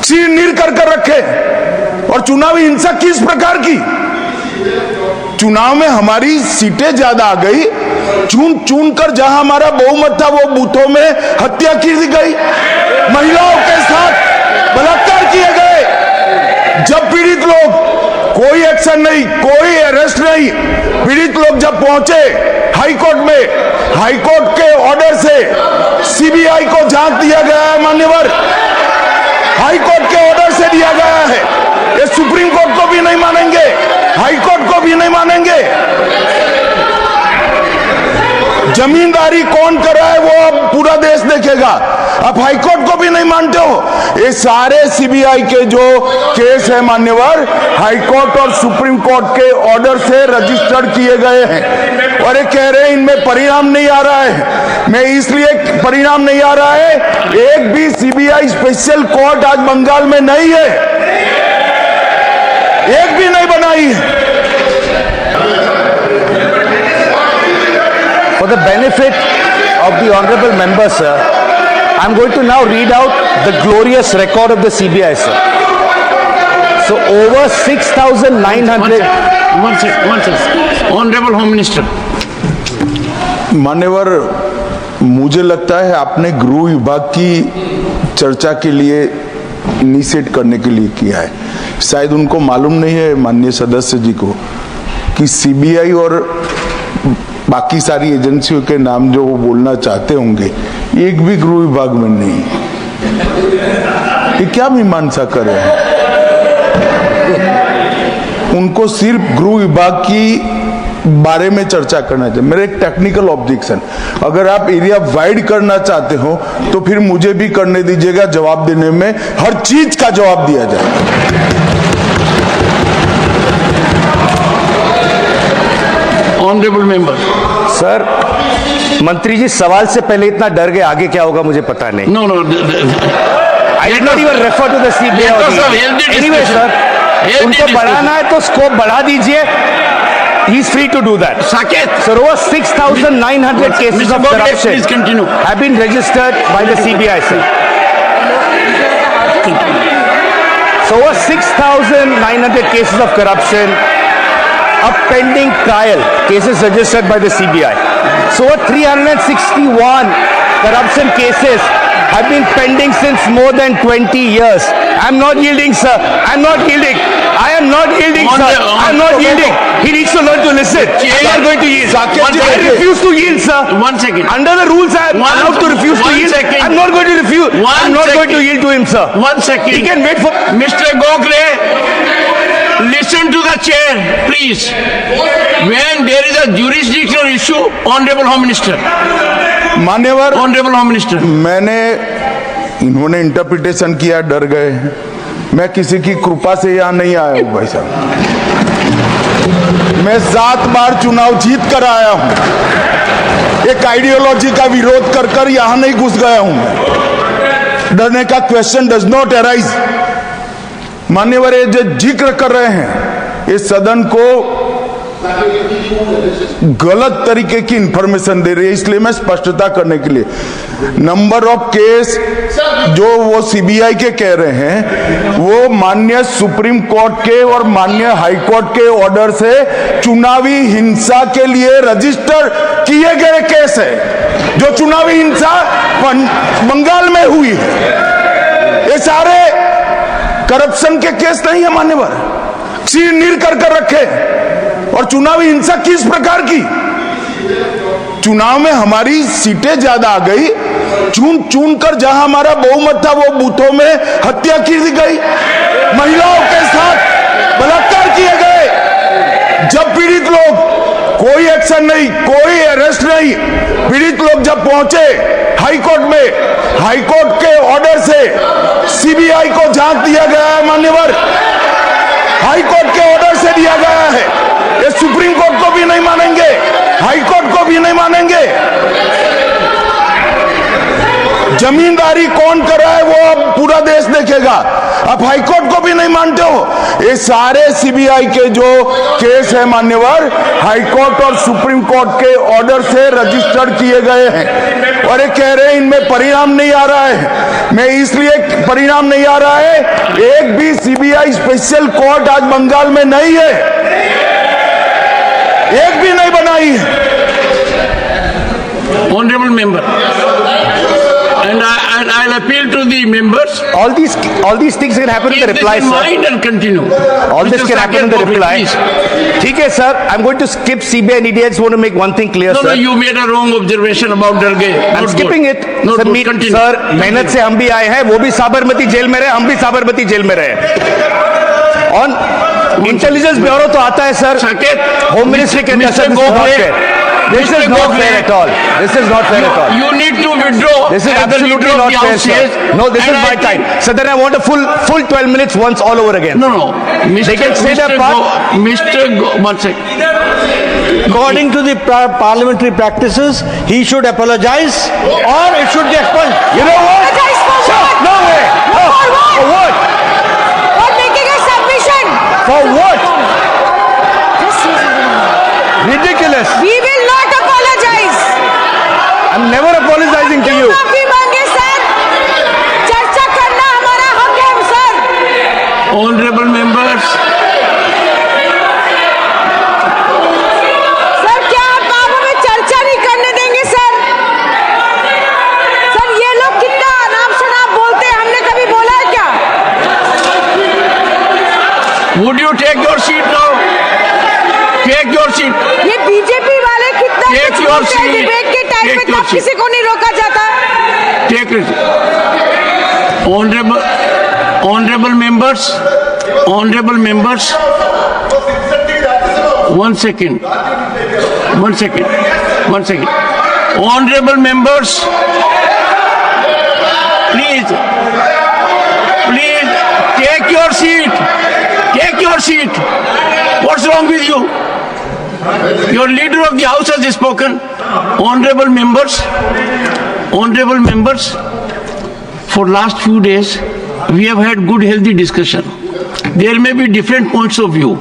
चीर कर रखे। और चुनावी हिंसा किस प्रकार की? चुनाव में हमारी सीटें ज्यादा आ गई, चुन कर जहां हमारा बहुमत था वो बूथों में हत्या की गई, महिलाओं के साथ बलात्कार किए गए। जब पीड़ित लोग, कोई एक्शन नहीं, कोई अरेस्ट नहीं, पीड़ित लोग जब पहुंचे हाईकोर्ट में, हाईकोर्ट के ऑर्डर से सीबीआई को जांच दिया गया है मान्यवर, हाईकोर्ट के ऑर्डर से दिया गया है। ये सुप्रीम कोर्ट को भी नहीं मानेंगे, हाईकोर्ट को भी नहीं मानेंगे। जमींदारी कौन कर रहा है वो अब पूरा देश देखेगा। आप हाईकोर्ट को भी नहीं मानते हो। ये सारे सीबीआई के जो केस है मान्यवर, हाईकोर्ट और सुप्रीम कोर्ट के ऑर्डर से रजिस्टर्ड किए गए हैं और ये कह रहे हैं इनमें परिणाम नहीं आ रहा है। मैं इसलिए परिणाम नहीं आ रहा है, एक भी सीबीआई स्पेशल कोर्ट आज बंगाल में नहीं है, एक भी नहीं बनाई है। For the benefit of the honorable members, sir, I'm going to now read out the glorious record of the CBI, sir. So over 6,900. One second. Honorable Home Minister. मान्यवर, मुझे लगता है आपने गृह विभाग की चर्चा के लिए इनिशिएट करने के लिए किया है। शायद उनको मालूम नहीं है माननीय सदस्य जी को कि सीबीआई और बाकी सारी एजेंसियों के नाम जो वो बोलना चाहते होंगे, एक भी गृह विभाग में नहीं। ये क्या मीमांसा कर रहे हैं? उनको सिर्फ गृह विभाग की बारे में चर्चा करना चाहिए। मेरा एक टेक्निकल ऑब्जेक्शन, अगर आप एरिया वाइड करना चाहते हो तो फिर मुझे भी करने दीजिएगा, जवाब देने में हर चीज का जवाब दिया जाए। Honourable member. सर, मंत्री जी सवाल से पहले इतना डर गए, आगे क्या होगा मुझे पता नहीं। No. I did not even refer to the CBI. Anyway, sir, उनको बढ़ाना है तो स्कोप बढ़ा दीजिए. He is free to do that. Saket. So over 6,900 cases of corruption please continue. have been registered by the CBI, sir. So over 6,900 cases of corruption, a pending trial, cases registered by the CBI. So over 361 corruption cases have been pending since more than 20 years. I'm not yielding, sir. I'm not yielding. I am not yielding, sir. I'm not yielding. He needs to learn to listen. I'm not going to yield. I refuse to yield, sir. 1 second. Under the rules, I am allowed to refuse to yield. I'm not going to refuse. I'm not going to yield to him, sir. 1 second. He can wait for... Mr. Gokhale, listen to the chair, please. When there is a jurisdictional issue, Honorable Home Minister. मान्यवर, Honorable Home Minister. मैंने, इन्होंने interpretation किया, डर गए। मैं किसी की कृपा से यहाँ नहीं आया हूँ भाई साहब। मैं 7 बार चुनाव जीत कर आया हूँ। एक आइडियोलॉजी का विरोध कर कर यहाँ नहीं घुस गया हूँ मैं। डरने का क्वेश्चन डज नॉट अराइज। मान्यवर, ये जो जिक्र कर रहे हैं, ये सदन को गलत तरीके की इंफॉर्मेशन दे रही है, इसलिए मैं स्पष्टता करने के लिए, नंबर ऑफ केस जो वो सीबीआई के कह रहे हैं वो माननीय सुप्रीम कोर्ट के और माननीय हाई कोर्ट के ऑर्डर से चुनावी हिंसा के लिए रजिस्टर किए गए केस है, जो चुनावी हिंसा बंगाल में हुई है। ये सारे करप्शन के केस नहीं है मान्यवर, चीर कर रखे। और चुनावी हिंसा किस प्रकार की? चुनाव में हमारी सीटें ज्यादा आ गई, चुन कर जहां हमारा बहुमत था वो बूथों में हत्या की गई, महिलाओं के साथ बलात्कार किए गए। जब पीड़ित लोग, कोई एक्शन नहीं, कोई अरेस्ट नहीं, पीड़ित लोग जब पहुंचे हाईकोर्ट में, हाईकोर्ट के ऑर्डर से सीबीआई को जांच दिया गया है मान्यवर, हाईकोर्ट के ऑर्डर से दिया गया है। ये सुप्रीम कोर्ट को भी नहीं मानेंगे, हाईकोर्ट को भी नहीं मानेंगे। जमींदारी कौन कर रहा है वो अब पूरा देश देखेगा। आप हाईकोर्ट को भी नहीं मानते हो। ये सारे सीबीआई के जो केस है मान्यवर, हाईकोर्ट और सुप्रीम कोर्ट के ऑर्डर से रजिस्टर्ड किए गए हैं और ये कह रहे हैं इनमें परिणाम नहीं आ रहा है। मैं इसलिए परिणाम नहीं आ रहा है, एक भी सीबीआई स्पेशल कोर्ट आज बंगाल में नहीं है, एक भी नहीं बनाई है। Honorable member, and I'll appeal to the members. All these things can happen in the Keep reply, this in sir. mind and continue. All this Mr. can happen in the Saket, reply. please. ठीक है sir, I'm going to skip CBI and ED. I just want to make one thing clear, No, sir. you made a wrong observation about Darge. I'm skipping it. Not Sir, good. Continue. sir, मेहनत से हम भी आए हैं, वो भी Sabarmati jail में रहे, हम भी साबरमती जेल में रहे। On इंटेलिजेंस ब्यूरो तो आता है सर, Saket, होम मिनिस्ट्री के अंदर, sir, this is not fair at all. This is not fair at all. You need to withdraw. This is as the absolutely leader of not the fair, House sir. says, No, this is and my I time. think- So then I want a full 12 minutes once all over again. No, no. They can say their part. One second. According to the parliamentary practices, he should apologize or it should be expunged. You know what? Apologize for Sir, what? no way. No. For what? For what? For making a submission. For what? Just say something. Ridiculous. We will not apologize. I'm never apologizing to you. माफी मांगे sir, चर्चा करना हमारा हक है sir. Honorable members, sir क्या आप हमें चर्चा नहीं करने देंगे सर? सर ये लोग कितना अनाप शनाप बोलते हैं, हमने कभी बोला है क्या? would you take your seat now? Take your seat. ये बीजेपी वाले कितना Take कुछ your बोलते हैं seat. डिबेट के टाइम Take पे, your तब seat. किसी को नहीं रोका जाता। Take it. Honorable members, honorable members. One second. Honorable members, please, take your seat. Take your seat. What's wrong with you? Your leader of the house has spoken. Honorable members, for last few days, we have had good healthy discussion. There may be different points of view,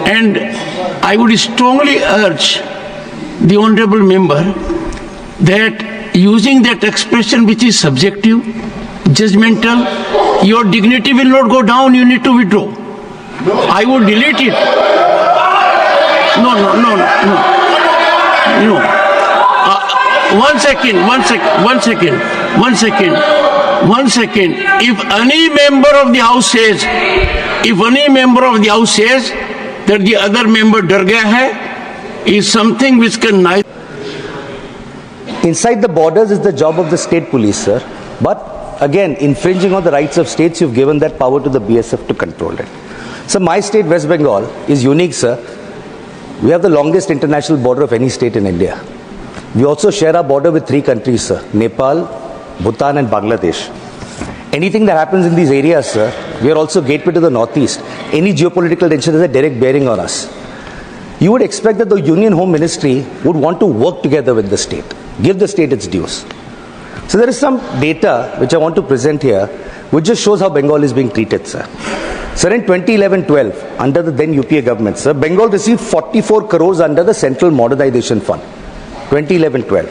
and I would strongly urge the honorable member that using that expression which is subjective, judgmental, your dignity will not go down, you need to withdraw. I would delete it. No. One second. If any member of the house says that the other member डर गया है, is something which can neither. Inside the borders is the job of the state police, sir. But again, infringing on the rights of states, you've given that power to the BSF to control it. So my state, West Bengal, is unique, sir. We have the longest international border of any state in India. We also share our border with 3 countries, sir: Nepal, Bhutan and Bangladesh. Anything that happens in these areas, sir, we are also gateway to the northeast. Any geopolitical tension has a direct bearing on us. You would expect that the Union Home Ministry would want to work together with the state, give the state its dues. So there is some data which I want to present here, which just shows how Bengal is being treated, sir. Sir, in 2011-12, under the then UPA government, sir, Bengal received 44 crores under the Central Modernization Fund. 2011-12.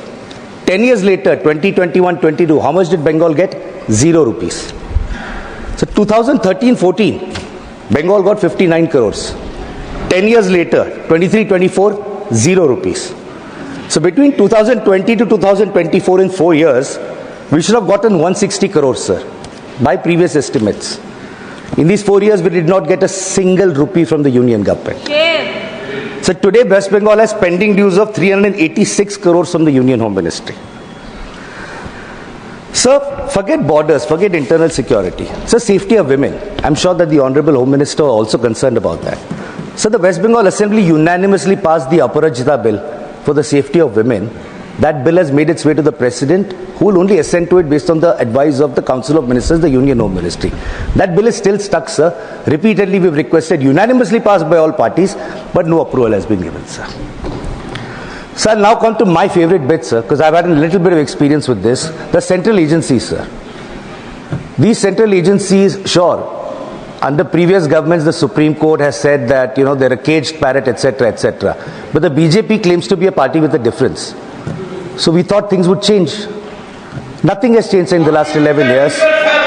10 years later, 2021-22, how much did Bengal get? 0 rupees. So 2013-14, Bengal got 59 crores. 10 years later, 23-24, 0 rupees. So between 2020 to 2024, in 4 years, we should have gotten 160 crores, sir, by previous estimates. In these 4 years, we did not get a single rupee from the union government. So today, West Bengal has pending dues of 386 crores from the Union Home Ministry. Sir, forget borders, forget internal security. Sir, safety of women. I'm sure that the Honorable Home Minister are also concerned about that. So the West Bengal Assembly unanimously passed the Aparajita bill for the safety of women. That bill has made its way to the President, who will only assent to it based on the advice of the Council of Ministers, the Union Home Ministry. That bill is still stuck, sir. Repeatedly we've requested, unanimously passed by all parties, but no approval has been given, sir. So I'll now come to my favorite bit, sir, because I've had a little bit of experience with this. The central agencies, sir. These central agencies, sure, under previous governments, the Supreme Court has said that, they're a caged parrot, etc., etc. But the BJP claims to be a party with a difference. So we thought things would change. Nothing has changed in the last 11 years.